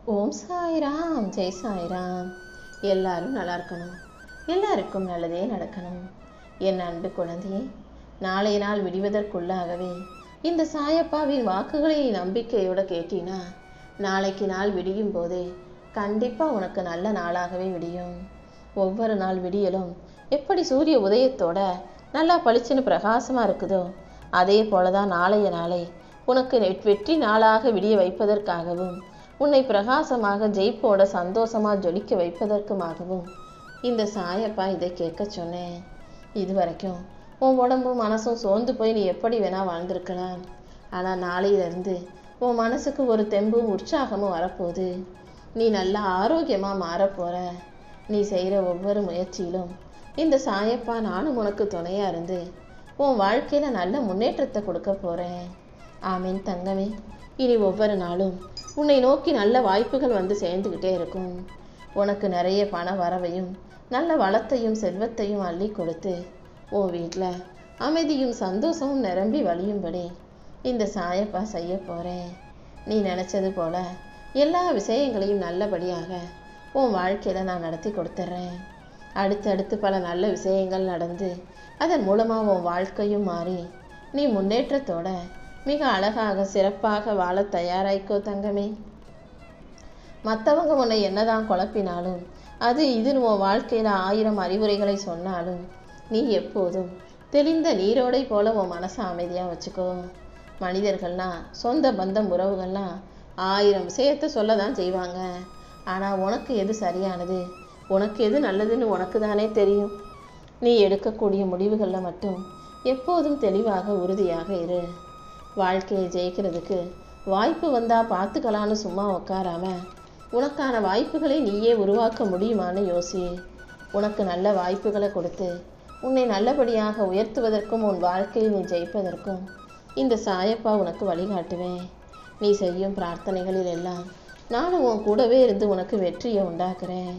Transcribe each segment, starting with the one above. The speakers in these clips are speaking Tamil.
ஓம் சாய்ராம், ஜெய் சாய்ராம். எல்லாரும் நல்லா இருக்கணும், எல்லாருக்கும் நல்லதே நடக்கணும். என் அன்பு குழந்தையே, நாளைய நாள் விடிவதற்குள்ளாகவே இந்த சாயப்பாவின் வாக்குகளை நம்பிக்கையோட கேட்டினா நாளைக்கு நாள் விடியும் போதே கண்டிப்பாக உனக்கு நல்ல நாளாகவே விடியும். ஒவ்வொரு நாள் விடியலும் எப்படி சூரிய உதயத்தோட நல்லா பளிச்சுன்னு பிரகாசமாக இருக்குதோ அதே போலதான் நாளைய நாளை உனக்கு வெற்றி நாளாக விடிய வைப்பதற்காகவும் உன்னை பிரகாசமாக ஜெயிப்போட சந்தோஷமாக ஜொலிக்க வைப்பதற்குமாகவும் இந்த சாயப்பா இதை கேட்க சொன்னேன். இது வரைக்கும் உன் உடம்பும் மனசும் சோர்ந்து போய் நீ எப்படி வேணா வாழ்ந்திருக்கலாம். ஆனால் நாளையிலிருந்து உன் மனசுக்கு ஒரு தெம்பும் உற்சாகமும் வரப்போகுது. நீ நல்லா ஆரோக்கியமாக மாறப்போற. நீ செய்கிற ஒவ்வொரு முயற்சியிலும் இந்த சாயப்பா நானும் உனக்கு துணையாக இருந்து உன் வாழ்க்கையில் நல்ல முன்னேற்றத்தை கொடுக்க போகிறேன். ஆமீன் தங்கமே. இனி ஒவ்வொரு நாளும் உன்னை நோக்கி நல்ல வாய்ப்புகள் வந்து சேர்ந்துக்கிட்டே இருக்கும். உனக்கு நிறைய பண வரவையும் நல்ல வளத்தையும் செல்வத்தையும் அள்ளி கொடுத்து உன் வீட்டில் அமைதியும் சந்தோஷமும் நிரம்பி வழியும்படி இந்த சாயப்பா செய்ய போகிறேன். நீ நினச்சது போல எல்லா விஷயங்களையும் நல்லபடியாக உன் வாழ்க்கையில் நான் நடத்தி கொடுத்துட்றேன். அடுத்தடுத்து பல நல்ல விஷயங்கள் நடந்து அதன் மூலமாக உன் வாழ்க்கையும் மாறி நீ முன்னேற்றத்தோட மிக அழகாக சிறப்பாக வாழ தயாராய்க்கோ தங்கமே. மற்றவங்க உன்னை என்னதான் குழப்பினாலும் அது இதுன்னு உன் வாழ்க்கையில் 1000 அறிவுரைகளை சொன்னாலும் நீ எப்போதும் தெளிந்த நீரோடை போல உன் மனசை அமைதியாக வச்சுக்கோ. மனிதர்கள்லாம் சொந்த பந்தம் உறவுகள்லாம் 1000 விஷயத்தை சொல்ல தான் செய்வாங்க. ஆனால் உனக்கு எது சரியானது, உனக்கு எது நல்லதுன்னு உனக்கு தானே தெரியும். நீ எடுக்கக்கூடிய முடிவுகளில் மட்டும் எப்போதும் தெளிவாக உறுதியாக இரு. வாழ்க்கையை ஜெயிக்கிறதுக்கு வாய்ப்பு வந்தால் பார்த்துக்கலான்னு சும்மா உட்காராம உனக்கான வாய்ப்புகளை நீயே உருவாக்க முடியுமான்னு யோசி. உனக்கு நல்ல வாய்ப்புகளை கொடுத்து உன்னை நல்லபடியாக உயர்த்துவதற்கும் உன் வாழ்க்கையை நீ ஜெயிப்பதற்கும் இந்த சாயப்பா உனக்கு வழிகாட்டுவேன். நீ செய்யும் பிரார்த்தனைகளில் எல்லாம் நானும் உன் கூடவே இருந்து உனக்கு வெற்றியை உண்டாக்குறேன்.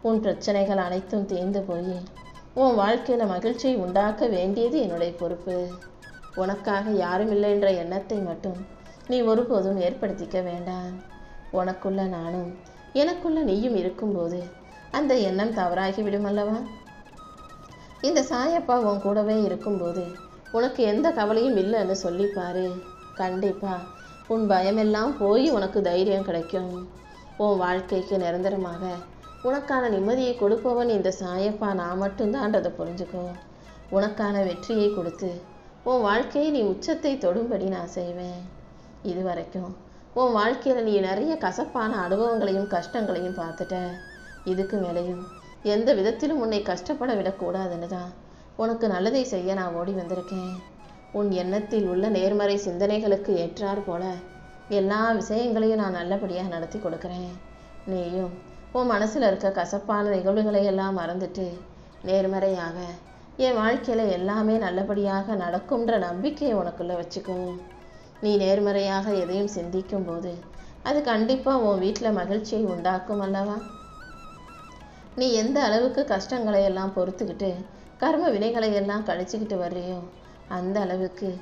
உன் பிரச்சனைகள் அனைத்தும் தீர்ந்து போய் உன் வாழ்க்கையில் மகிழ்ச்சியை உண்டாக்க வேண்டியது என்னுடைய பொறுப்பு. உனக்காக யாரும் இல்லை என்ற எண்ணத்தை மட்டும் நீ ஒருபோதும் ஏற்படுத்திக்க வேண்டாம். உனக்குள்ள நானும் எனக்குள்ள நீயும் இருக்கும்போது அந்த எண்ணம் தவறாகிவிடும் அல்லவா? இந்த சாயப்பா உன் கூடவே இருக்கும்போது உனக்கு எந்த கவலையும் இல்லைன்னு சொல்லிப்பாரு. கண்டிப்பா உன் பயமெல்லாம் போய் உனக்கு தைரியம் கிடைக்கும். உன் வாழ்க்கைக்கு நிரந்தரமாக உனக்கான நிம்மதியை கொடுப்பவன் இந்த சாயப்பா நான் மட்டும்தான்றதை புரிஞ்சுக்கோ. உனக்கான வெற்றியை கொடுத்து உன் வாழ்க்கையை நீ உச்சத்தை தொடும்படி நான் செய்வேன். இது வரைக்கும் உன் வாழ்க்கையில் நீ நிறைய கசப்பான அனுபவங்களையும் கஷ்டங்களையும் பார்த்துட்ட. இதுக்கு மேலேயும் எந்த விதத்திலும் உன்னை கஷ்டப்பட விடக்கூடாதுன்னு தான் உனக்கு நல்லதை செய்ய நான் ஓடி வந்திருக்கேன். உன் எண்ணத்தில் உள்ள நேர்மறை சிந்தனைகளுக்கு ஏற்றார் போல எல்லா விஷயங்களையும் நான் நல்லபடியாக நடத்தி கொடுக்குறேன். நீயும் உன் மனசில் இருக்க கசப்பான நிகழ்வுகளை எல்லாம் மறந்துட்டு நேர்மறையாக என் வாழ்க்கையில் எல்லாமே நல்லபடியாக நடக்கும்ன்ற நம்பிக்கையை உனக்குள்ளே வச்சுக்கோ. நீ நேர்மறையாக எதையும் சிந்திக்கும் போது அது கண்டிப்பாக உன் வீட்டில் மகிழ்ச்சியை உண்டாக்கும் அல்லவா? நீ எந்த அளவுக்கு கஷ்டங்களை எல்லாம் பொறுத்துக்கிட்டு கர்ம வினைகளை எல்லாம் கழிச்சுக்கிட்டு வர்றியோ அந்த அளவுக்கு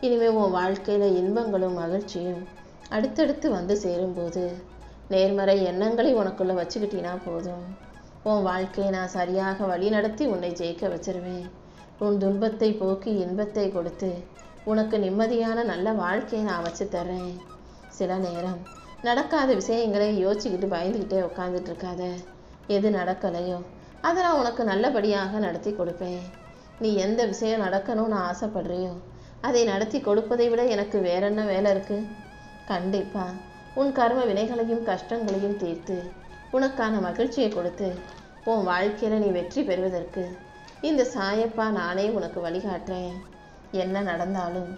இனிமேல் உன் வாழ்க்கையில் இன்பங்களும் மகிழ்ச்சியும் அடுத்தடுத்து வந்து சேரும்போது நேர்மறை எண்ணங்களை உனக்குள்ளே வச்சுக்கிட்டினா போதும். உன் வாழ்க்கையை நான் சரியாக வழி நடத்தி உன்னை ஜெயிக்க வச்சிருவேன். உன் துன்பத்தை போக்கி இன்பத்தை கொடுத்து உனக்கு நிம்மதியான நல்ல வாழ்க்கையை நான் வச்சு தர்றேன். சில நேரம் நடக்காத விஷயங்களை யோசிச்சுக்கிட்டு பயந்துக்கிட்டே உட்காந்துட்டு இருக்காத. எது நடக்கலையோ அதை நான் உனக்கு நல்லபடியாக நடத்தி கொடுப்பேன். நீ எந்த விஷயம் நடக்கணும்னு ஆசைப்படுறியோ அதை நடத்தி கொடுப்பதை விட எனக்கு வேற என்ன வேலை இருக்கு? கண்டிப்பா உன் கர்ம வினைகளையும் கஷ்டங்களையும் தீர்த்து உனக்கான மகிழ்ச்சியை கொடுத்து உன் வாழ்க்கையில் நீ வெற்றி பெறுவதற்கு இந்த சாயப்பா நானே உனக்கு வழிகாட்டுறேன். என்ன நடந்தாலும்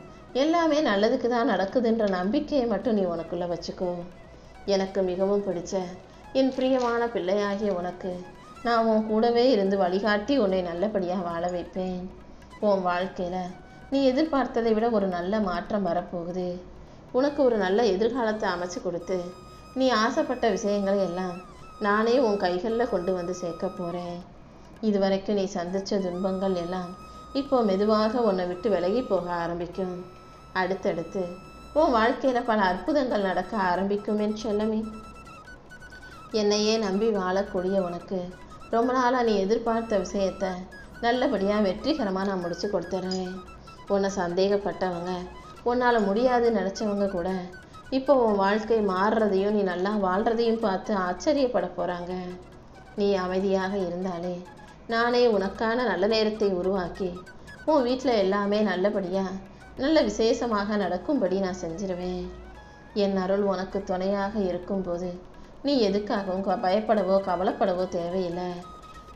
எல்லாமே நல்லதுக்கு தான் நடக்குதுன்ற நம்பிக்கையை மட்டும் நீ உனக்குள்ளே வச்சுக்கோ. எனக்கு மிகவும் பிடிச்ச என் பிரியமான பிள்ளையாகிய உனக்கு நான் உன் கூடவே இருந்து வழிகாட்டி உன்னை நல்லபடியாக வாழ வைப்பேன். உன் வாழ்க்கையில் நீ எதிர்பார்த்ததை விட ஒரு நல்ல மாற்றம் வரப்போகுது. உனக்கு ஒரு நல்ல எதிர்காலத்தை அமைச்சு கொடுத்து நீ ஆசைப்பட்ட விஷயங்களை எல்லாம் நானே உன் கைகளில் கொண்டு வந்து சேர்க்க போகிறேன். இதுவரைக்கும் நீ சந்தித்த துன்பங்கள் எல்லாம் இப்போ மெதுவாக உன்னை விட்டு விலகி போக ஆரம்பிக்கும். அடுத்தடுத்து உன் வாழ்க்கையில் பல அற்புதங்கள் நடக்க ஆரம்பிக்கும் என் செல்லமே. என்னையே நம்பி வாழக்கூடிய உனக்கு ரொம்ப நாளாக நீ எதிர்பார்த்த விஷயத்த நல்லபடியாக வெற்றிகரமாக நான் முடிச்சு கொடுத்துட்றேன். உன்னை சந்தேகப்பட்டவங்க, உன்னால் முடியாதுன்னு நினச்சவங்க கூட இப்போ உன் வாழ்க்கை மாறுறதையும் நீ நல்லா வாழ்கிறதையும் பார்த்து ஆச்சரியப்பட போகிறாங்க. நீ அமைதியாக இருந்தாலே நானே உனக்கான நல்ல நேரத்தை உருவாக்கி உன் வீட்டில் எல்லாமே நல்லபடியாக நல்ல விசேஷமாக நடக்கும்படி நான் செஞ்சிருவேன். என் அருள் உனக்கு துணையாக இருக்கும்போது நீ எதுக்காகவும் பயப்படவோ கவலைப்படவோ தேவையில்லை.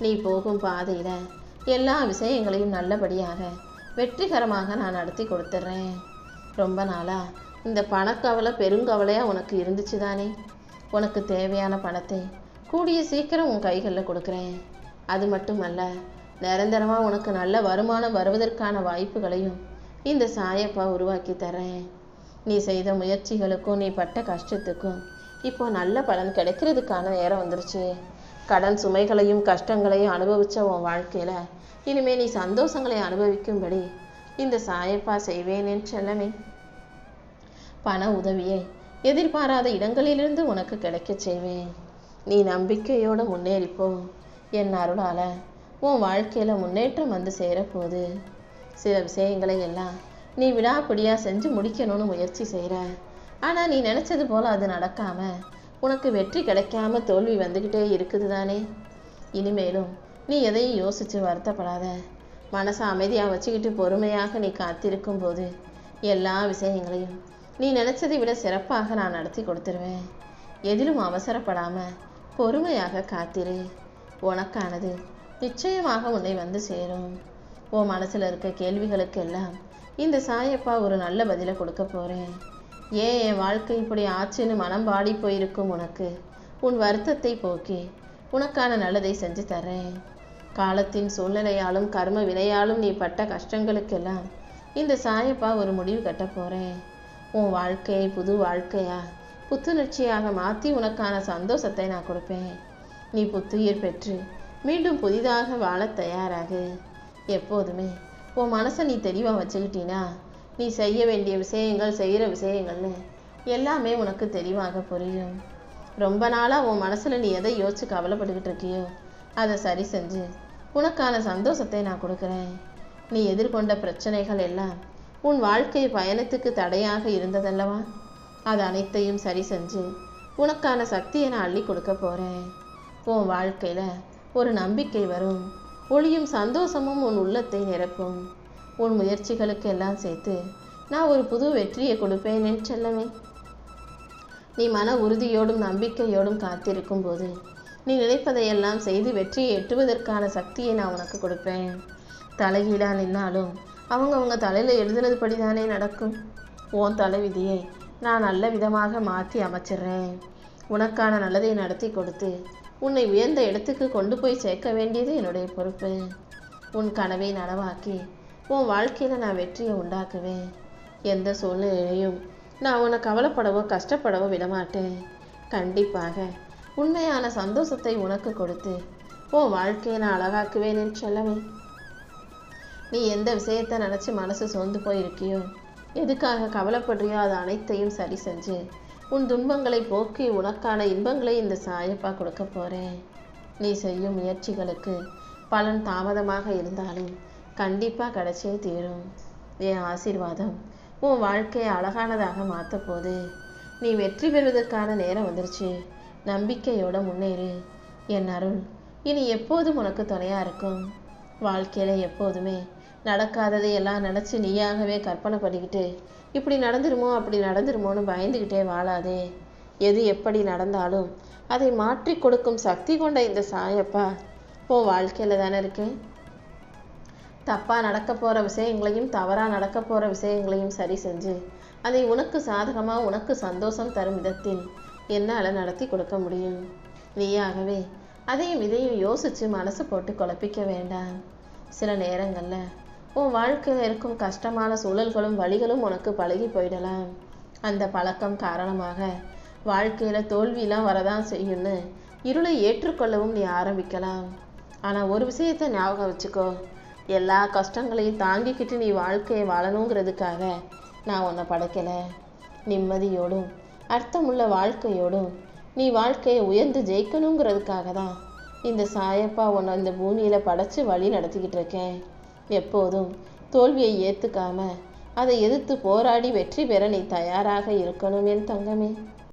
நீ போகும் பாதையில் எல்லா விஷயங்களையும் நல்லபடியாக வெற்றிகரமாக நான் நடத்தி கொடுத்துட்றேன். ரொம்ப நாளாக இந்த பணக்கவலை பெருங்கவலையாக உனக்கு இருந்துச்சு தானே. உனக்கு தேவையான பணத்தை கூடிய சீக்கிரம் உன் கைகளில் கொடுக்குறேன். அது மட்டுமல்ல, நிரந்தரமாக உனக்கு நல்ல வருமானம் வருவதற்கான வாய்ப்புகளையும் இந்த சாயப்பா உருவாக்கி தரேன். நீ செய்த முயற்சிகளுக்கும் நீ பட்ட கஷ்டத்துக்கும் இப்போ நல்ல பலன் கிடைக்கிறதுக்கான நேரம் வந்துருச்சு. கடன் சுமைகளையும் கஷ்டங்களையும் அனுபவித்த உன் வாழ்க்கையில் இனிமேல் நீ சந்தோஷங்களை அனுபவிக்கும்படி இந்த சாயப்பா செய்வேனேன்னு செல்லமே. பண உதவியை எதிர்பாராத இடங்களிலிருந்து உனக்கு கிடைக்க செய்வேன். நீ நம்பிக்கையோடு முன்னேறிப்போ. என் அருளால் உன் வாழ்க்கையில் முன்னேற்றம் வந்து சேரப்போகுது. சில விஷயங்களை எல்லாம் நீ விடாப்பிடியாக செஞ்சு முடிக்கணும்னு முயற்சி செய்கிற. ஆனால் நீ நினச்சது போல் அது நடக்காமல் உனக்கு வெற்றி கிடைக்காம தோல்வி வந்துக்கிட்டே இருக்குது தானே. இனிமேலும் நீ எதையும் யோசித்து வருத்தப்படாத. மனசை அமைதியாக வச்சுக்கிட்டு பொறுமையாக நீ காத்திருக்கும் போது எல்லா விஷயங்களையும் நீ நினச்சதை விட சிறப்பாக நான் நடத்தி கொடுத்துருவேன். எதிலும் அவசரப்படாமல் பொறுமையாக காத்திரு. உனக்கானது நிச்சயமாக உன்னை வந்து சேரும். உன் மனசில் இருக்க கேள்விகளுக்கு எல்லாம் இந்த சாயப்பா ஒரு நல்ல பதிலை கொடுக்க போகிறேன். ஏன் என் வாழ்க்கை இப்படி ஆச்சுன்னு மனம் பாடி போயிருக்கும் உனக்கு உன் வருத்தத்தை போக்கி உனக்கான நல்லதை செஞ்சு தர்றேன். காலத்தின் சூழ்நிலையாலும் கர்ம வினையாலும் நீ பட்ட கஷ்டங்களுக்கெல்லாம் இந்த சாயப்பா ஒரு முடிவு கட்ட போகிறேன். உன் வாழ்க்கையை புது வாழ்க்கையா புத்துணர்ச்சியாக மாற்றி உனக்கான சந்தோஷத்தை நான் கொடுப்பேன். நீ புத்துயிர் பெற்று மீண்டும் புதிதாக வாழ தயாராகு. எப்போதுமே உன் மனசை நீ தெளிவாக வச்சுக்கிட்டீன்னா நீ செய்ய வேண்டிய விஷயங்கள் செய்கிற விஷயங்கள்னு எல்லாமே உனக்கு தெளிவாக புரியும். ரொம்ப நாளாக உன் மனசில் நீ எதை யோசிச்சு கவலைப்பட்டுக்கிட்டு இருக்கியோ அதை சரி செஞ்சு உனக்கான சந்தோஷத்தை நான் கொடுக்குறேன். நீ எதிர்கொண்ட பிரச்சனைகள் எல்லாம் உன் வாழ்க்கை பயணத்துக்கு தடையாக இருந்ததல்லவா, அது அனைத்தையும் சரி செஞ்சு உனக்கான சக்தியை நான் அள்ளி கொடுக்க போகிறேன். உன் வாழ்க்கையில் ஒரு நம்பிக்கை வரும். ஒளியும் சந்தோஷமும் உன் உள்ளத்தை நிரப்பும். உன் முயற்சிகளுக்கு எல்லாம் சேர்த்து நான் ஒரு புது வெற்றியை கொடுப்பேன் என்று செல்லவே. நீ மன உறுதியோடும் நம்பிக்கையோடும் காத்திருக்கும் போது நீ நினைப்பதையெல்லாம் செய்து வெற்றியை எட்டுவதற்கான சக்தியை நான் உனக்கு கொடுப்பேன். தலைகீழாக நின்னாலும் அவங்க தலையில் எழுதுனதுபடி தானே நடக்கும். உன் தலைவிதியை நான் நல்ல விதமாக மாற்றி அமைச்சிடுறேன். உனக்கான நல்லதை நடத்தி கொடுத்து உன்னை உயர்ந்த இடத்துக்கு கொண்டு போய் சேர்க்க வேண்டியது என்னுடைய பொறுப்பு. உன் கனவை நனவாக்கி உன் வாழ்க்கையில் நான் வெற்றியை உண்டாக்குவேன். எந்த சூழ்நிலையிலையும் நான் உன்னை கவலைப்படவோ கஷ்டப்படவோ விடமாட்டேன். கண்டிப்பாக உண்மையான சந்தோஷத்தை உனக்கு கொடுத்து உன் வாழ்க்கையை நான் அழகாக்குவேன் என்று சொல்லவே. நீ எந்த விஷயத்தை நினச்சி மனசு சோர்ந்து போயிருக்கியோ, எதுக்காக கவலைப்படுறியோ அது அனைத்தையும் சரி செஞ்சு உன் துன்பங்களை போக்கி உனக்கான இன்பங்களை இந்த சாயப்பா கொடுக்க போகிறேன். நீ செய்யும் முயற்சிகளுக்கு பலன் தாமதமாக இருந்தாலும் கண்டிப்பாக கிடைச்சே தீரும். என் ஆசீர்வாதம் உன் வாழ்க்கையை அழகானதாக மாற்ற போது நீ வெற்றி பெறுவதற்கான நேரம் வந்துருச்சு. நம்பிக்கையோட முன்னேறு. என் அருள் இனி எப்போதும் உனக்கு துணையாக இருக்கும். வாழ்க்கையில் எப்போதுமே நடக்காததை எல்லாம் நினச்சி நீயாகவே கற்பனை பண்ணிக்கிட்டு இப்படி நடந்துருமோ அப்படி நடந்துருமோன்னு பயந்துக்கிட்டே வாழாதே. எது எப்படி நடந்தாலும் அதை மாற்றி கொடுக்கும் சக்தி கொண்ட இந்த சாயப்பா உன் வாழ்க்கையில் தானே இருக்கேன். தப்பாக நடக்க போகிற விஷயங்களையும் தவறாக நடக்க போகிற விஷயங்களையும் சரி செஞ்சு அதை உனக்கு சாதகமாக உனக்கு சந்தோஷம் தரும் விதத்தில் என்னால் நடத்தி கொடுக்க முடியும். நீயாகவே அதையும் இதையும் யோசித்து மனசு போட்டு குழப்பிக்க வேண்டாம். சில நேரங்களில் உன் வாழ்க்கையில் இருக்கும் கஷ்டமான சூழல்களும் வழிகளும் உனக்கு பழகி போயிடலாம். அந்த பழக்கம் காரணமாக வாழ்க்கையில் தோல்வியெலாம் வரதான் செய்யும்னு இருளை ஏற்றுக்கொள்ளவும் நீ ஆரம்பிக்கலாம். ஆனால் ஒரு விஷயத்தை ஞாபகம் வச்சுக்கோ, எல்லா கஷ்டங்களையும் தாங்கிக்கிட்டு நீ வாழ்க்கையை வாழணுங்கிறதுக்காக நான் உன்னை படைக்கலை. நிம்மதியோடும் அர்த்தமுள்ள வாழ்க்கையோடும் நீ வாழ்க்கையை உயர்ந்து ஜெயிக்கணுங்கிறதுக்காக தான் இந்த சாயப்பா உன்னை இந்த பூமியில் படைச்சு வழி நடத்திக்கிட்டு இருக்கேன். எப்போதும் தோல்வியை ஏற்றுக்காம அதை எதிர்த்து போராடி வெற்றி பெற நீ தயாராக இருக்கணும் என் தங்கமே.